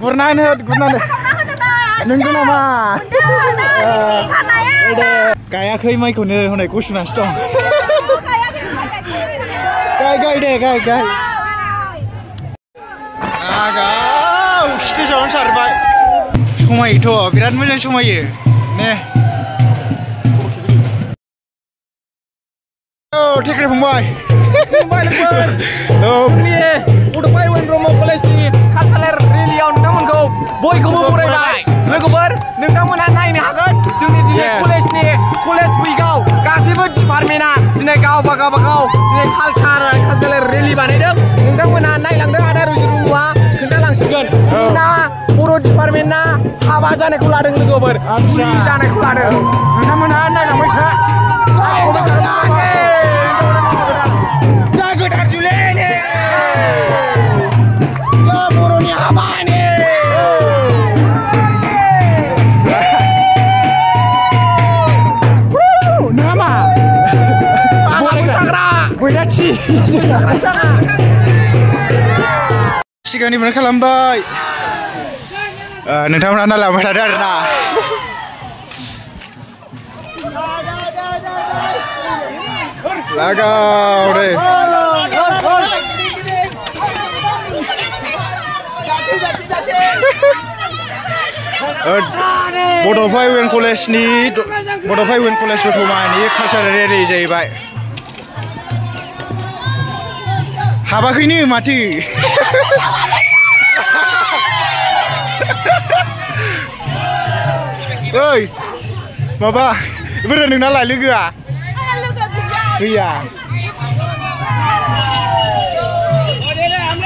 गुरनानै हो गुरनानै नोंगौ नामा गायाखै माइखौनो हनै गसंनासो दं गाय दे गाय आगाव स्टेजावनो सारबाय समायोथ' बिराद मोजां समायो ने टेक्रे फंबाय बड'फा इउ एन ब्रह्म कलेजनि कालचारेल रेलियाव नोंथांमोनखौ बयखौबो बरायबाय लोगोफोर नोंथांमोनहा नायनो हागोन जोंनि दिनै कलेज उइकआव गासैबो डिपार्टमेन्टआ दिनै गावबा गाव दिनै कालचारेल रेलि बानायदों नोंथांमोनहा नायलांदों आदा रुजुरुमुआ खोन्थालांसिगोन जोंना बर' डिपार्टमेन्टआ हाबा जानायखौ लादों लोगोफोर जानायखौ लादों नोंथांमोनहा नायलांबाय था गोदार जुलिनि बर'नि हाबानि नामा बैराथि सिगांनिफ्रायनो खालामबाय नोंथांमोनहा नायलांबाय थादो आरोना लागाव दे बड'फा इउ एन कलेजनि दतमानि कालचारेल रेलि जाहैबाय हाबाखैनो माथो ओइ माबा बोरै नोंनालाय लोगोआ गैया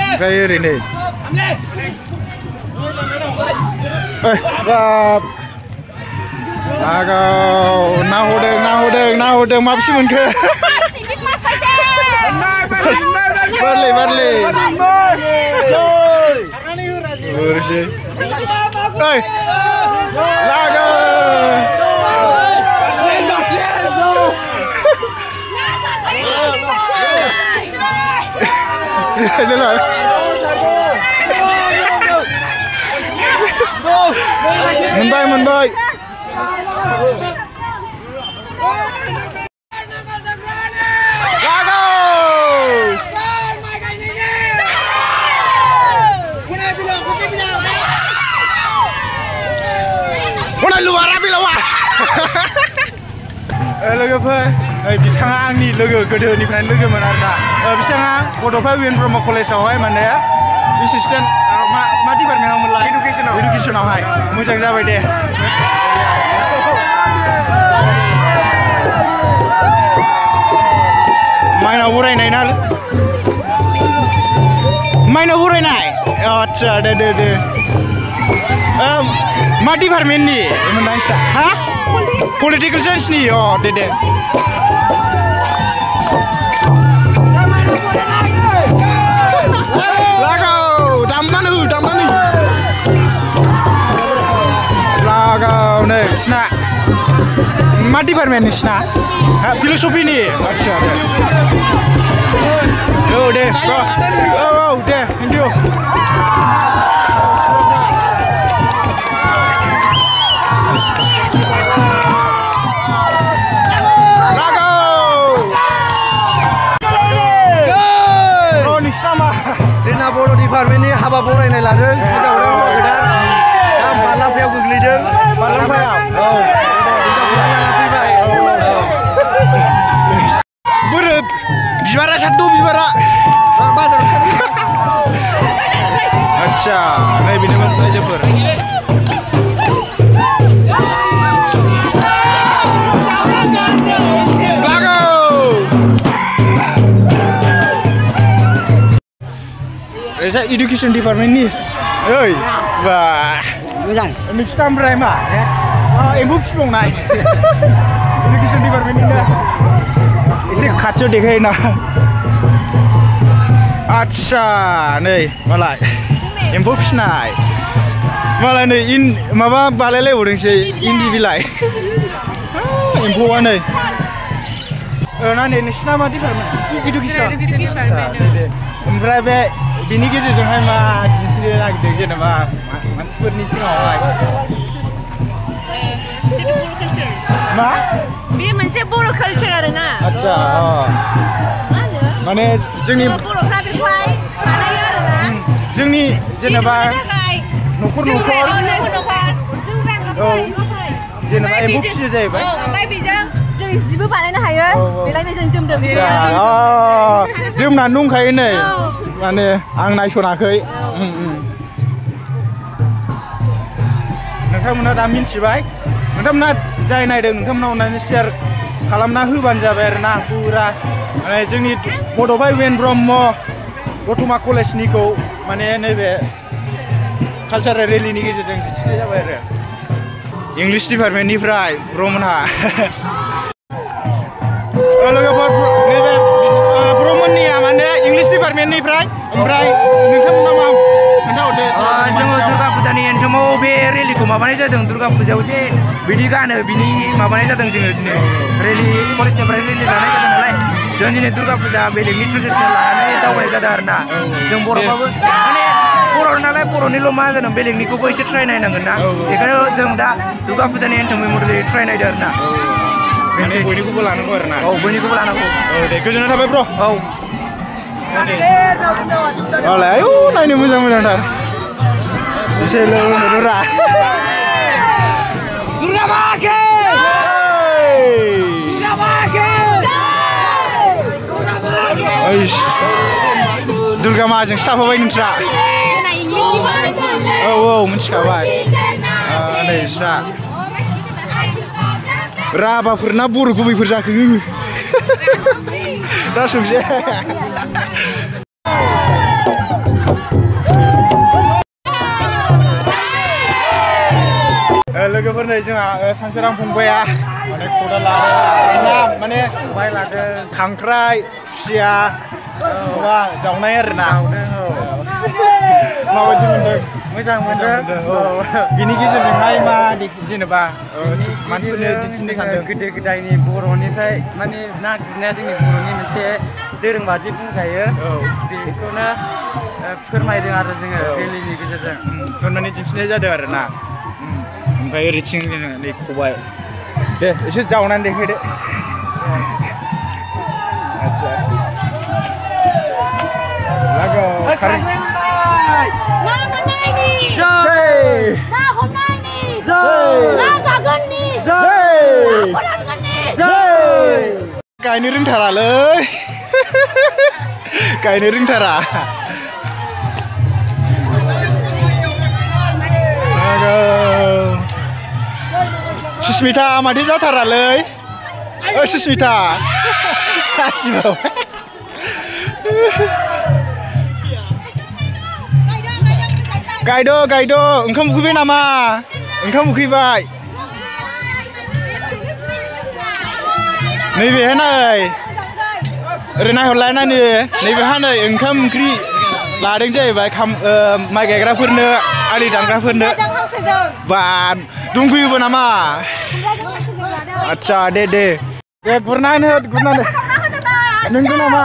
ओमफ्राय ओरैनो लागाव नाहरदों माबेसे मोनखो बारले लागाव मोनबाय लोगोफोर बिथाङा आंनि लोगो गोदोनिफ्रायनो लोगोमोन आरोना बिथाङा बड'फा इउ एन ब्रह्म कलेजावहाय माने एसिस्टेन्ट मा डिपार्टमेन्टआव मोनलाय इडुकेसनावहाय मोजां जाबाय दे माइनाव बरायनाय ना माइनाव बरायनाय आच्छा दे मा डिपार्टमेन्टनि मोनदांसा हा पलिटिकेल साइन्सनि दे लागाव दामनानै लागाव नै सिना मा डिपार्टमेन्ट नोंसिना फिल'सफिनि आच्छा दे दे थेंक इउ जोंना बर' डिपार्टमेन्टनि हाबा बरायनाय लादों हिनजावजों हौवा गोदान दा बारलांफायाव गोग्लैदों बारलांफायाव फैबाय बोरो बिबारा सारदो बिबारा आच्छा नै बेनोमोन रायजोफोर इडुकेसन डिपार्टमेन्टनि ओइ बा मोजां नोंसिना ओमफ्राय मा एम्फौ फिसिबावनाय इडुकेसन डिपार्टमेन्टनिनो एसे खाथियाव देखायोना आच्छा नै मालाय एम्फौ फिसिनाय मालाय नै माबा बालायलायबावदोंसै इन्दि बिलाइ एम्फौआ नै ना नै नोंसिना मा डिपार्टमेन्ट इडुकेसन ओमफ्राय बे बिनि गेजेरजोंहाय मा दिन्थिनो नागिरदों जेनेबा मानसिफोरनि सिगाङावहाय मा बे मोनसे बर' कालचार आरोना आच्छा मा होनो माने जोंनि बर'फ्रा बेखौहाय बानायो आरोना जोंनि जेनेबा न'खर जेनेबा एम्फौ फिसियो जाहैबाय ओमफ्राय बेजों जों जिबो बानायनो हायो बेलायनो जों जोमदों जोमनानै दंखायो नै माने आं नायसनाखै नोंथांमोना दा मिन्थिबाय नोंथांमोना जाय नायदों नोंथांमोना अननानै शेयार खालामना होबानो जाबाय आरोना फुरा माने जोंनि बड'फा इउएन ब्रह्म दतमा कलेजनिखौ माने नैबे कालचारेल रेलिनि गेजेरजों दिन्थिनाय जाबाय आरो इंलिश डिपार्टमेन्टनिफ्राय ब्रमोनहा लोगोफोर नैबे ब्रमोननिया माने इंलिश डिपार्टमेन्टनिफ्राय ओमफ्राय नोंथांमोना मा खोन्थाहरदो जोङो दुर्गा फुजानि एन्थमाव बे रेलिखौ माबानाय जादों दुर्गा फुजायाव जे बिदि गानो बिनि माबानाय जादों जोङो दिनै रेलि कलेजनिफ्राय रेलि लानाय जादों नालाय जों दिनै दुर्गा फुजा बेलेगनि ट्रेडिसनेल लानानै दावबायनाय जादों आरोना जों बर'बाबो माने बर' नालाय बर'निल' मा जादों बेलेगनिखौबो एसे ट्राइ नायनांगोन ना बेखायनो जों दा दुर्गा फुजानि एन्थम मडेलै ट्राइ नायदों आरोना बयनिखौबो लानांगौ आरोना औ बयनिखौबो लानांगौ औ दे गोजोननाय थाबाय ब्र औ मालाय आयौ नायनो मोजां मोजांथार एसे लोरा दुर्गा माके दुर्गा माजोंसो थाफाबाय नोंस्रा औ मिथिखाबाय नै बिस्रा राभाफोर ना बर' गुबैफोर जाखो दा सोंसै लोगोफोर नै जोंहा सानसोरां फंबाया माने खदाल लादों माने खबाय लादों खांख्राइ खुसिया माबा जावनाय आरोना माबायदि मोनदों मोजां मोनदों बिनि गेजेरजोंहाय मा जेनेबा मानसिफोरनो दिन्थिनो सानदों गोदो गोदायनि बर'निफ्राय माने ना गुरनाया जोंनि बर'नि मोनसे दोरों बादि बुंजायो बेखौनो फोरमायदों आरो जोङो रेलिनि गेजेरजों फोरमायनो दिन्थिनाय जादों आरोना ओमफ्राय ओरैथिं नै खबाय दे एसे जावनानै देखायदो आच्छा लागौ गायनो रोंथारालै गायनो रोंथारा सुस्मिता माथो जाथारालै सुस्मिता गायद' ओंखाम उखैबाय नामा ओंखाम उखैबाय नैबेहाय नै ओरै नायहरलाय नानि नैबेहा नै ओंखाम ओंख्रि लादों जाहैबाय माइ गायग्राफोरनो आलि दानग्राफोरनो बा दंफैयोबो नामा आच्छा दे गुरनानै नंगौ नामा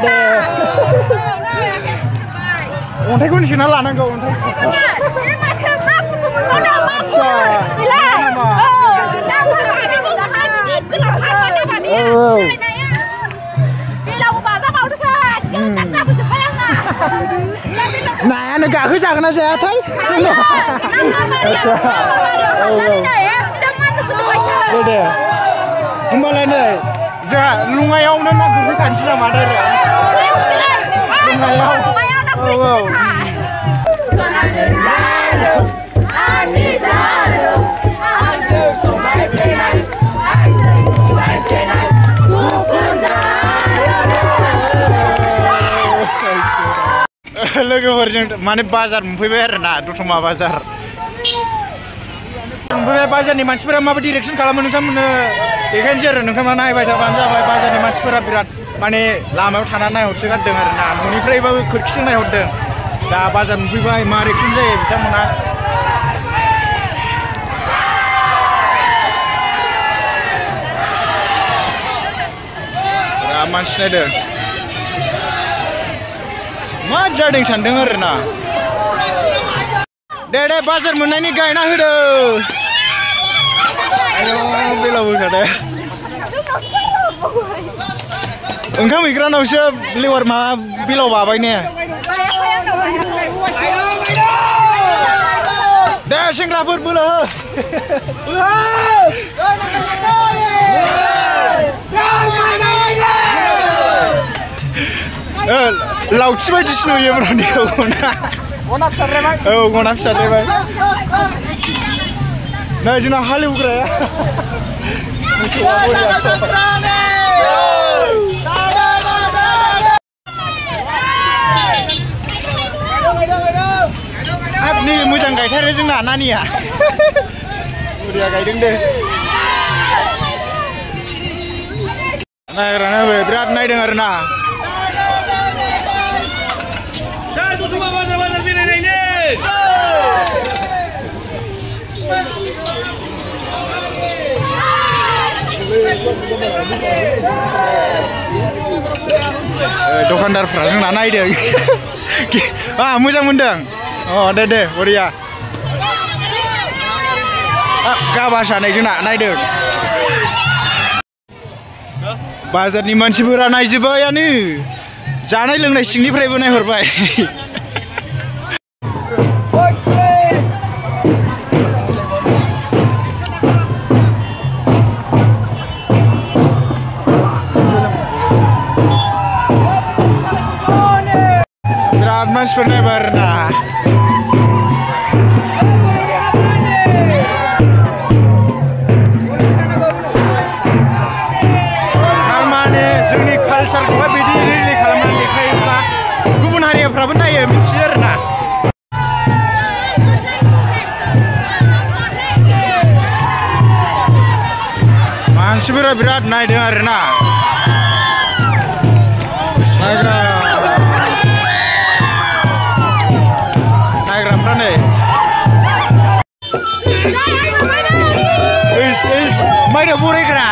दे अन्थाइखौ सोना लानांगौ नायानो गाखोजागोन ना जायाथाय दे होमबालाय नै जोंहा लुङायावनो ना गुरहैखानोसै नामा लोगोफोरजों माने बाजार मोनफैबाय आरोना दतमा बाजार मोनफैबाय बाजारनि मानसिफोरा माबायदि रिएक्सन खालामो नोंथांमोननो देखायनोसै आरो नोंथांमोना नायबाय थाबानो जाबाय बाजारनि मानसिफोरा बिराद माने लामायाव थानानै नायहरसोगारदों आरोना न'निफ्रायबाबो खोरखिजों नायहरदों दा बाजार मोनफैबाय मा रिएक्सन जायो बिथांमोना मानसि नायदों मा जादों सानदों आरोना दे दे बाजार मोननायनि गायना होदो आयौ बेलावबो खादे ओंखाम हैग्रानावसो लेवार मा बेलाव बाबाय ने दे सेंग्राफोर बोलो लावथि बायदिसो नुयो ब्रनिखौ गना फिसाद्रायबाय औ गना फिसाद्रायबाय नै जोंना हालेवग्राया मोसौआ नि मोजां गायथारो जोंना नानिया बुरिया गायदों दे नायग्रानोबो बिराद नायदों आरोना दखानदारफ्रा जोंना नायदों मोजां मोनदों अ दे दे बरिया गाबा सानै जोंना नायदों बाजारनि मानसिफोरा नायजोब्बायानो जानाय लोंनाय सिंनिफ्रायबो नायहरबाय बिराद मानसिफोर नायबाय आरोना थारमाने जोंनि कालचारखौहाय बिदि रिलि खालामनानै देखायोब्ला गुबुन हारिफ्राबो नायो मिथियो आरोना मानसिफोरा बिराद नायदों आरोना नायग्राफ्रा नै माइदा बरायग्रा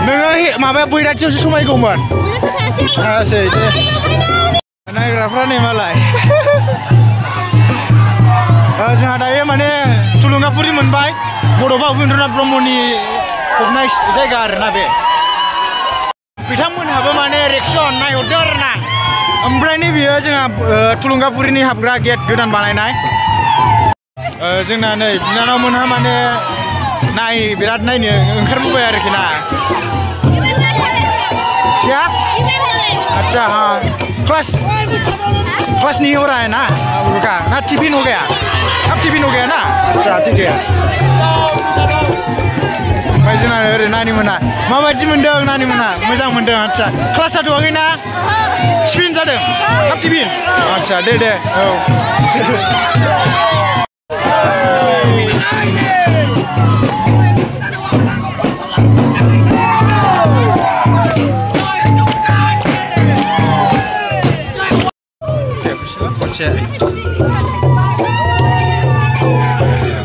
नोङो माबाया बैराथियावसो समायगौमोन हायासै दे नायग्राफ्रा नै मालाय जोंहा दायो माने थुलुंगाफुरि मोनबाय बड'फा उपेन्द्रनाथ ब्रह्मनि फबनाय जायगा आरोना बे बिथांमोनहाबो माने रिएक्सन नायहरदों आरोना ओमफ्राय नैबेयो जोंहा थुलुंगाफुरिनि हाबग्रा गेट गोदान बानायनाय जोंना नै बिनानावमोनहा माने बिराद नायनो ओंखारबोबाय आरोखि ना क्या अच्छा हाँ क्लास नहीं हो रहा है ना उनका ना टिफिन हो गया अब टिफिन हो गया ना अच्छा ठीक है ओमफ्राय जोंना ओरै नानिमोना माबायदि मोनदों नानिमोना मोजां मोनदों आच्छा क्लास जाथ'वाखैना टिफिन जादों हाफ टिफिन आच्छा दे दे औ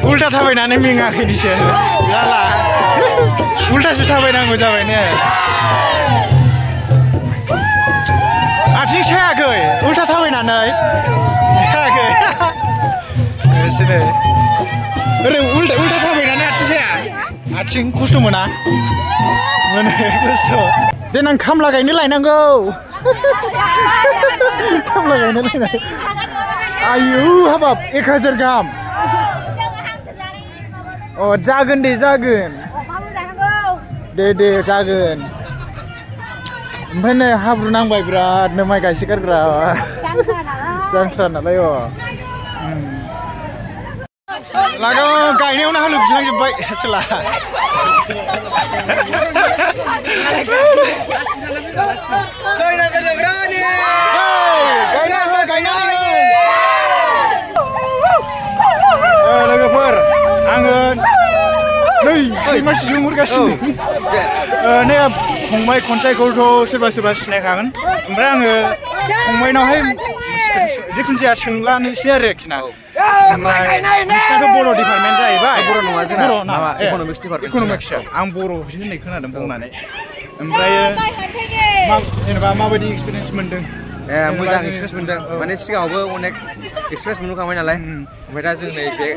उल्टा थाबायनानै मेङाखैनिसो जाला उल्टासो थाबायनांगौ जाबाय ने आथिं सायाखै उल्टा थाबायनानै सायाखै ओरै उल्टा थाबायनानै आथिं साया आथिं खस्थ' मोना खस्थ' देनां खामला गायनो लायनांगौ खामला गायनो लायनांगौ आयु हाबाब 1000 गाहाम अ जागोन दे जागोन दे जागोन ओमफ्राय नै हाब्रु नांबाय बिरादनो माइ गायसोगारग्रा जांख्रा नालाय अ लागाव गायनायावनो हालौफिनलांजोब्बाय सोला लोगोफोर आङो नै मानसि जुमुरगासिनो नै फंबाय खन्थाइखौथ' सोरबा सिनायखागोन ओमफ्राय आङो फंबायनावहाय जिखुनु जाया सोंलानोसै आरोखि ना नोंसिनाथ' बर' डिपार्टमेन्ट जाहैबाय बर' नङा जोंना बर' नामा इक'नमिक्स डिपार्टमेन्ट आं बर' होननाय खोनादों बुंनानै ओमफ्राय जेनेबा माबायदि एक्सपिरियेन्स मोनदों मोजां एक्सपिरियेन्स मोनदों माने सिगाङावबो अनेक एक्सपिरियेन्स मोनखांबाय नालाय ओमफ्राय दा जों नै बे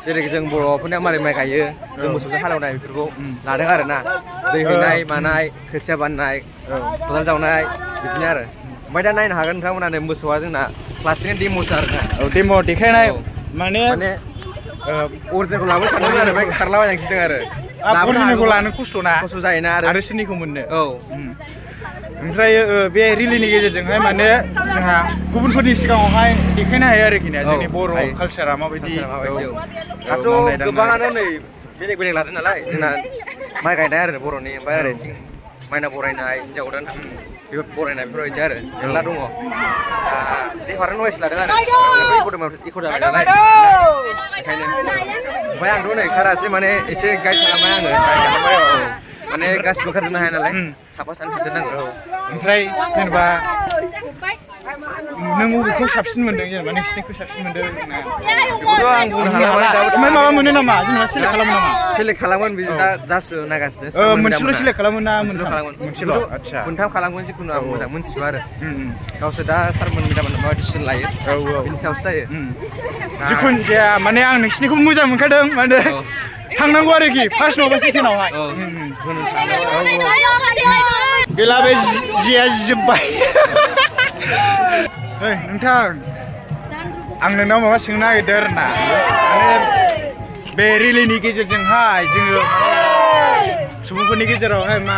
जेरै जों बर'फोरना मारै माइ गायो जों मोसौजों हालेवनाय बेफोरखौ लादों आरो ना दै हैनाय मानाय खोथिया बाननाय खदाल जावनाय बिदिनो आरो ओमफ्राय दा नायनो हागोन नोंथांमोना नै मोसौआ जोंना प्लास्टिकनि डेम'सो आरो ना डेम' देखायनाय माने अरिजिनेलखौ लाबोनो सानदोंमोन आरो ओमफ्राय खारलाबायनानै गिदों आरो अरिजिनेलखौ लानो खस्थ'ना खस्थ' जायोना आरो सिनिखौ मोननो औ ओमफ्राय बे रिलिनि गेजेरजोंहाय माने जोंहा गुबुनफोरनि सिगाङावहाय देखायनो हायो आरोखि ना जोंनि बर' कालसारा माबायदि दाथ' गोबाङानो नै बेलेग बेलेग लादों नालाय जोंना माइ गायनाय आरो बर'नि ओमफ्राय ओरै माइना बरायनाय हिन्जाव गोदान बेफोर बरायनाय बेफोरबायदि आरो मेरला दङ देहारा नयस लादों आरो इक' जाबाय नालाय ओंखायनो ओमफ्राय आंथ' नै खारासै माने एसे गाइड खालामबाय आङो माने गासिबो ओंखारजोबनो हाया नालाय साफा सानै थादेरनांगौ ओमफ्राय जेनेबा नों बबेखौ साबसिन मोन्दों जेनेबा नोंसिनिखौ साबसिन मोन्दों बेखौथ' आं बुंनो हाला ओमफ्राय माबा मोनो नामा जेनेबा सेलेक्ट खालामो नामा सेलेक्ट खालामगोन बिदि दा जासो नायगासिनो मोनसेल' सेलेक्ट खालामो ना मोनसेल' खालामगोन मोनसेल' आदसा मोनथाम खालामगोन जिखुनु आं मोजां मोनथिजोबा आरो गावसोर दा सारमोन मेदामोन माबा डिसिसन लायो बिनि सायावसो जायो जिखुनु जाया माने आं नोंसिनिखौ मोजां मोनखादों माने थांनांगौ आरोखि फार्स्ट नङाबा सेकेन्डआवहाय गैला बे जिया जोब्बाय नोंथां आं नोंनाव माबा सोंनो नागिरदों आरो ना माने बे रिलिनि गेजेरजोंहाय जोङो सुबुंफोरनि गेजेरावहाय मा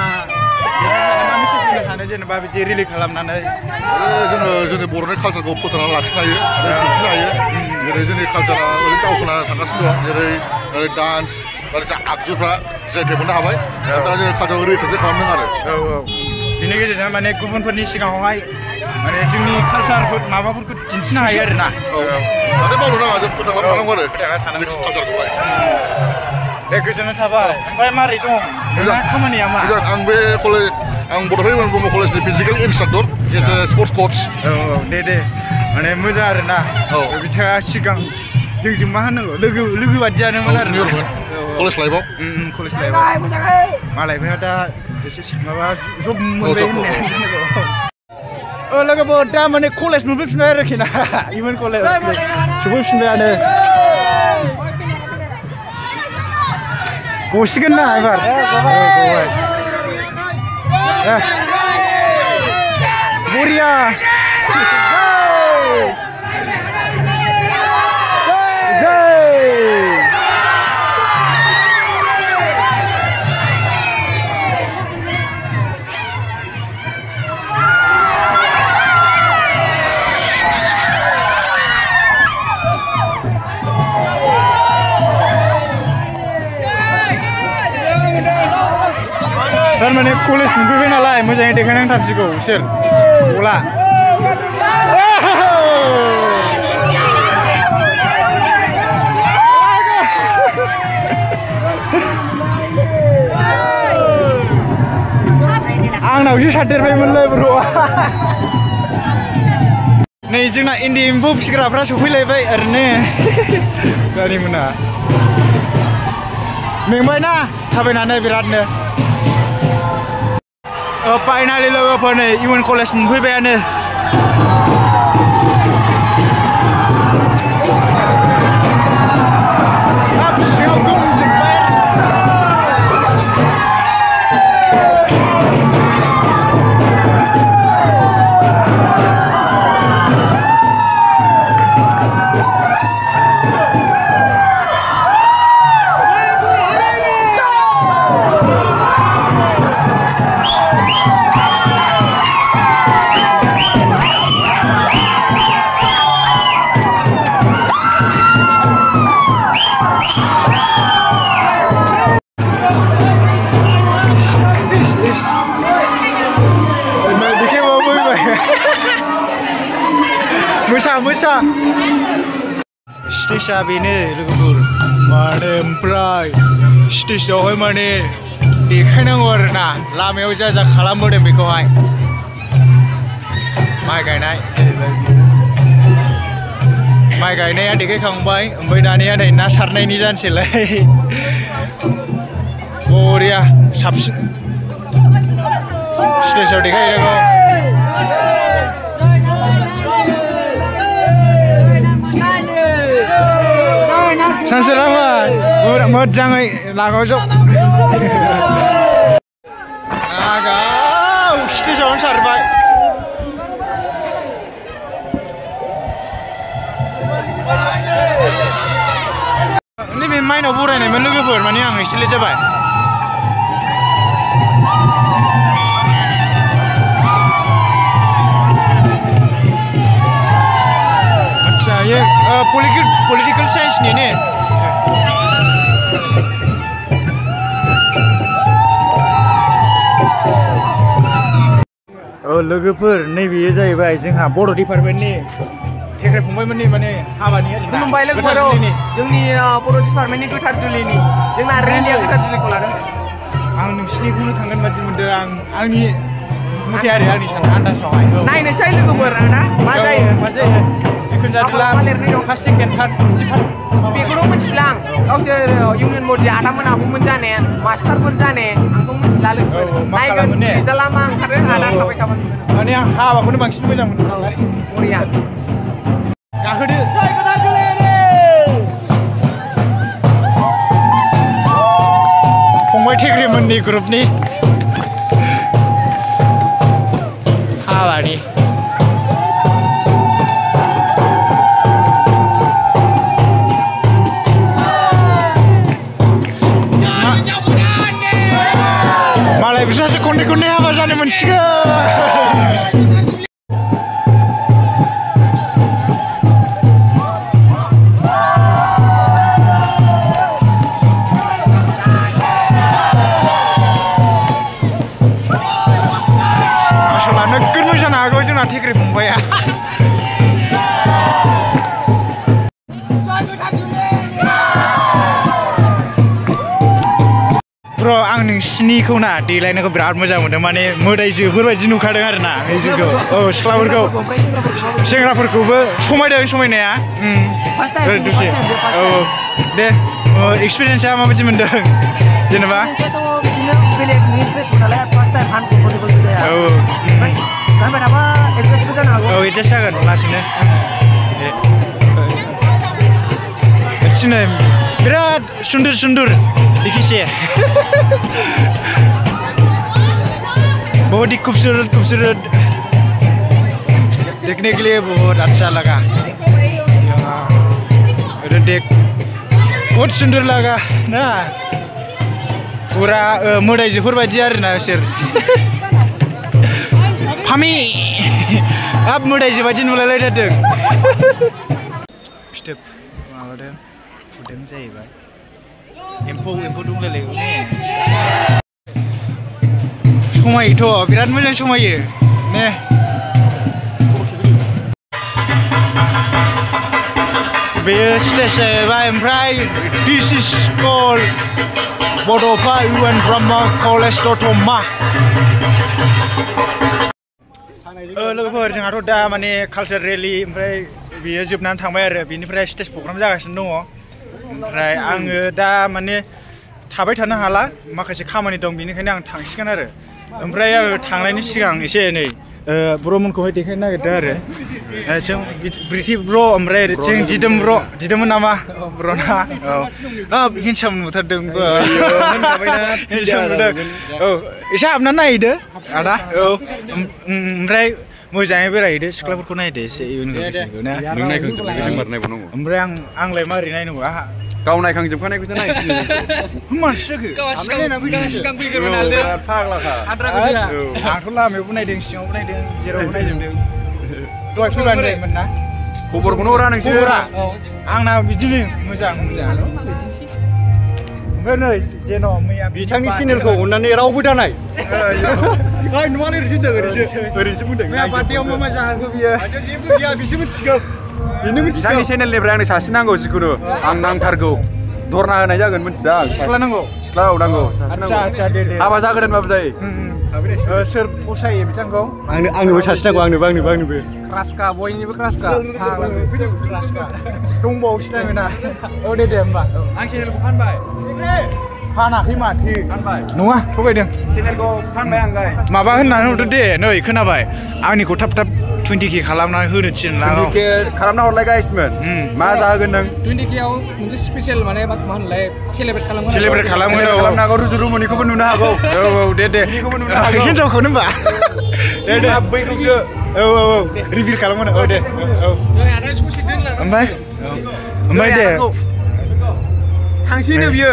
मेसेज होनो सानो जेनेबा बिदि रिलि खालामनानै जोङो जोंनि बर'नि कालसारखौ फोथांनानै लाखिनो हायो दिन्थिनो हायो जेरै जोंनि कालसारा ओरैनो दावखोना थांगासिनो दं जेरै डान्स बायदिसिना आगजुफ्रा जि.आइ.टेग मोननो हाबाय दा जोङो कालसारखौ रिप्रेजेन्ट खालामदों आरो बिनि गेजेरजों माने गुबुनफोरनि सिगाङावहाय माने जोंनि कालसारफोर माबाफोरखौ दिन्थिनो हायो आरो ना जाहाथे मावनो नाङा जों फोथांनानै थानांगौ आरो कालसारखौहाय दे गोजोननाय थाबाय ओमफ्राय मारै दं नोंना खामानिया मा आं बे कलेज आं बड'फा इउएन ब्रह्म कलेजनि physical instructor as a sports कच दे माने मोजां आरो ना बिथाङा सिगां जोंजों मा होनांगौ लोगो बादियानोमोन आरो कलेज लाइफआव मालायफोरा दा एसे माबा जब मोनबाय होननाय लोगोफोर दा माने कलेज मोनफैफिनबाय आरोखि ना इउएन कलेज सफैफिनबायानो गसिगोन ना एबार बरिया थारमाने कलेज मोनफैबाय नालाय मोजाङै देखायनांथारसिगौ बिसोर गला आंनावसो सारदेरबायमोनलै बर'आ नै जोंना इन्दि एम्फौ फिसिग्राफ्रा सफैलायबाय ओरैनो गारिमोना मेंबायना थाबायनानै बिरादनो फाइनालि लोगोफोर नै इउएन कलेज मोनफैबायानो मोसा स्टेजआ बेनो लोगोफोर माने ओमफ्राय स्टेजआवहाय माने देखायनांगौ आरो ना लामायाव जा जा खालामबोदों बेखौहाय माइ गायनाय माइ गायनाया देखायखांबाय ओमफ्राय दानिया नै ना सारनायनि जानोसैलाय बरिया साबसिन स्टेजआव देखायहैनांगौ नोंसोराबो मोजाङै लागाव जब आगाव स्टेजावनो सारबाय नैबे माइनाव बरायनायमोन लोगोफोर माने आं एसे लेट जाबाय आच्छा ये पॉलिटिकल साइंस नि ने लोगोफोर नैबेयो जाहैबाय जोंहा बर' डिपार्टमेन्टनि थेख्रे फंबायमोननि माने हाबानि खुलुमबाय लोगोफोर जोंनि बर' डिपार्टमेन्टनि गोथार जुलिनि जोंना रेलिया गोथार जुलिखौ लादों आं नोंसिनिखौनो थांगोन बादि मोनदों आंनि मथे आरो आंनि साननाय आन्दासावहाय नायनोसै लोगोफोर ना मा जायो जिखुनु जादोला फार्स्ट सेकेन्ड थार्ड बेखौथ' मिथिला आं गावसोर इउनियन बडि आदामोनाबोमोन जाने मास्टारफोर जाने आंथ' मिथिला लोगोफोर नायगोन रिजाल्टआ मा ओंखारो आदा थाबाय थाबाय माने आं हाबाखौनो बांसिन मोजां मोनो नालाय बरिया गाखोदो फंबाय थेख्रेमोननि ग्रुपनि हाबानि मालाय बिसोरसो खननै खननै हाबा जानो मोनसिगोन थेख्रे फंबाया ब्र आं नोंसिनिखौ ना देलायनायखौ बिराद मोजां मोनदों माने मोदायजोफोरबायदि नुखादों आरो ना बिसोरखौ सिख्लाफोरखौ सेंग्राफोरखौबो समायदों समायनाया दसे दे एक्सपिरियेन्सआ माबायदि मोनदों जेनेबा एडजास्ट जागोन लासैनो बिराद सुन्दर दिखिसे बहुत ही खूबसूरत देखने के लिए बहुत अच्छा लगा देख बहुत सुंदर लगा ना पूरा मोदायजोफोर बायदि आरोना बिसोर फामि अब मोदायजो बायदि नुलायलायथारदों फिथोब माबादों फुदों जाहैबाय एम्फौ दंलायलायो समायोथ' बिराद मोजां समायो ने बेयो स्टेज जाहैबाय ओमफ्राय दिस इज कल्ड बड'फा इउएन ब्रह्म कलेज दतमा लोगोफोर जोंहाथ' दा माने कालचार रेलि ओमफ्राय बेयो जोबनानै थांबाय आरो बेनिफ्राय स्टेज प्रग्राम जागासिनो दङ ओमफ्राय आङो दा माने थाबाय थानो हाला माखासे खामानि दं बेनिखायनो आं थांसिगोन आरो ओमफ्राय आङो थांनायनि सिगां एसे नै ब्र'मोनखौहाय देखायनो नागिरदों आरो जों ब्रिथि ब्र' ओमफ्राय जों दिदोममोन नामा ब्र'ना औ हेन्डसाम नुथारदों औ एसे हाबनानै नायहैदो आदा औ ओमफ्राय मोजाङै बेरायहैदो सिख्लाफोरखौ नायदो एसे इउनिभारसिटिखौ ना नों नायखांजोबनायखौ जों मारै नायबावनांगौ ओमफ्राय आंलाय मारै नायनांगौ आहा गाव नायखांजोबखानायखौसो नायफिनो मासि जाखो फाग्लाखा आंथ' लामायावबो नायदों सिङावबो नायदों जेरावबो नायजोबदों दहाय फैबानो जायोमोन ना खबरखौनो हरा नोंसोर आंना बिदिनो मोजां ओमफ्राय नै जेन' मैया बिथांनि चेनेलखौ अननानै रावबो दानाय नुवालै ओरैनोसो बुंदों मैया बार्थडेआव मा जाहोखो बियो जेबो गैया बिसो मिथिगौ बिथांनि चेनेलनिफ्राय आंनो सासे नांगौ जिखुनु आं नांथारगौ धरना होनाय जागोन मिथिया सिख्ला नांगौ सिख्ला नांगौ सासे नांगौ दे हाबा जागोदानबाबो जायो सोर फसायो बिथांखौ आंनोबो सासे नांगौ आंनोबो क्रासखा बयनिबो क्रासखा दंबावोसो नाङोना औ दे होमबा आं चेनेलखौ फानबाय फानाखै माथो फानबाय नङा थगायदों चेनेलखौ फानबाय आं गाइस माबा होननानै हरदो दे नै खोनाबाय आंनिखौ थाब 20K खालामनानै होनो थिनला 20K खालामना हरलाय गाइसमोन मा जाहोगोन नों 20K आव मोनसे स्पेशल माने मा होनलाय सेलेब्रेट खालामगोन सेलेब्रेट खालामगोन खालामनो हागौ रुजु रुमुनिखौबो नुनो हागौ औ दे बेखौबो नुनो हागौ हिनजावखौनो होनबा दे बैखौसो औ रिभिल खालामगोन औ दे औ ओमफ्राय दे थांसैनो बियो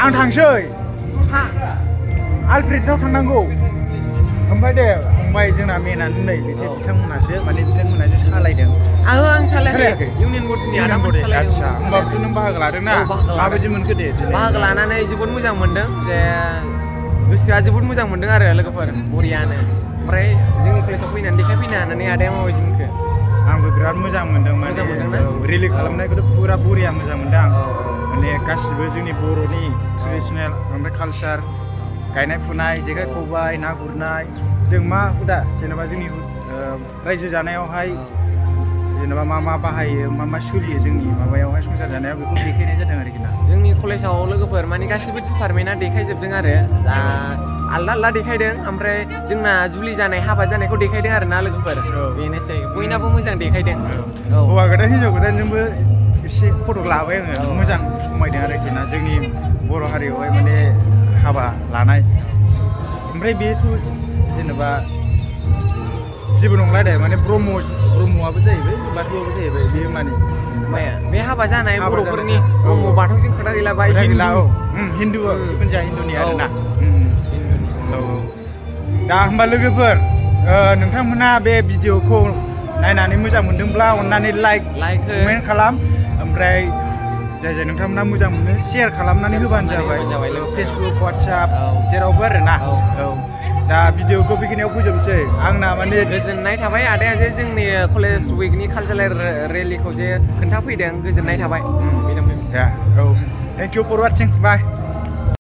आं थांसै आलफ्रेडनाव थांनांगौ ओमफ्राय दे फंबाय जोंना मेनानो नै बिथांमोनासो माने बिथांमोनासो सालायदों आं सालायाखै इउनियन बर्डनि आदामोन सालायदों आदसा होमबाबोथ' नों बाहागो लादोंना माबायदि मोनखो दे बाहागो लानानै जोबोद मोजां मोनदों जे गोसोआ जोबोद मोजां मोनदों आरो लोगोफोर बरियानो ओमफ्राय जोंनि कलेजाव फैनानै देखायफैनो हानानै आदाया माबायदि मोनखो आंबो बिराद मोजां मोनदों मोजां मोनदोंना रिलि खालामनायखौथ' पुरा बरिया मोजां मोनदों आं माने गासिबो जोंनि बर'नि ट्रेडिसनेल ओमफ्राय कालचार गायनाय फुनाय जेखाइ खबाइ ना गुरनाय जों मा हुदा जेनेबा जोंनि रायजो जानायावहाय जेनेबा मा बाहायो मा सोलियो जोंनि माबायावहाय संसार जानायाव बेखौ देखायनाय जादों आरोखि ना जोंनि कलेजाव लोगोफोर माने गासिबो डिपार्टमेन्टआ देखायजोबदों आरो दा आलदा आलदा देखायदों ओमफ्राय जोंना जुलि जानाय हाबा जानायखौ देखायदों आरो ना लोगोफोर बेनोसै बयनाबो मोजां देखायदों हौवा गोदान हिनजाव गोदानजोंबो एसे फट' लाबाय आङो मोजां समायदों आरोखि ना जोंनि बर' हारियावहाय माने हाबा लानाय ओमफ्राय बेथ' जेनेबा जेबो नंला दे माने ब्रह्मआबो जाहैबाय बाथौआबो जाहैबाय बेयो माने माया बे हाबा जानाय बर'फोरनि ब्रह्म बाथौजों खोथा गैला बा हिन्दुआ जिखुनु जाया हिन्दुनि आरोना दा होमबा लोगोफोर नोंथांमोना बे भिडिअखौ नायनानै मोजां मोनदोंब्ला अननानै लाइक कमेन्ट खालाम ओमफ्राय जाय नोंथांमोना मोजां मोनो शेयार खालामनानै होबानो जाबाय फेसबुक वाट्सएप जेरावबो आरोना दा भिडिअखौ बेखिनियाव फोजोबनोसै आंना माने गोजोननाय थाबाय आदाया जे जोंनि कलेज उइकनि कालचारेल रेलिखौ जे खोन्थाफैदों गोजोननाय थाबाय thank you for watching bye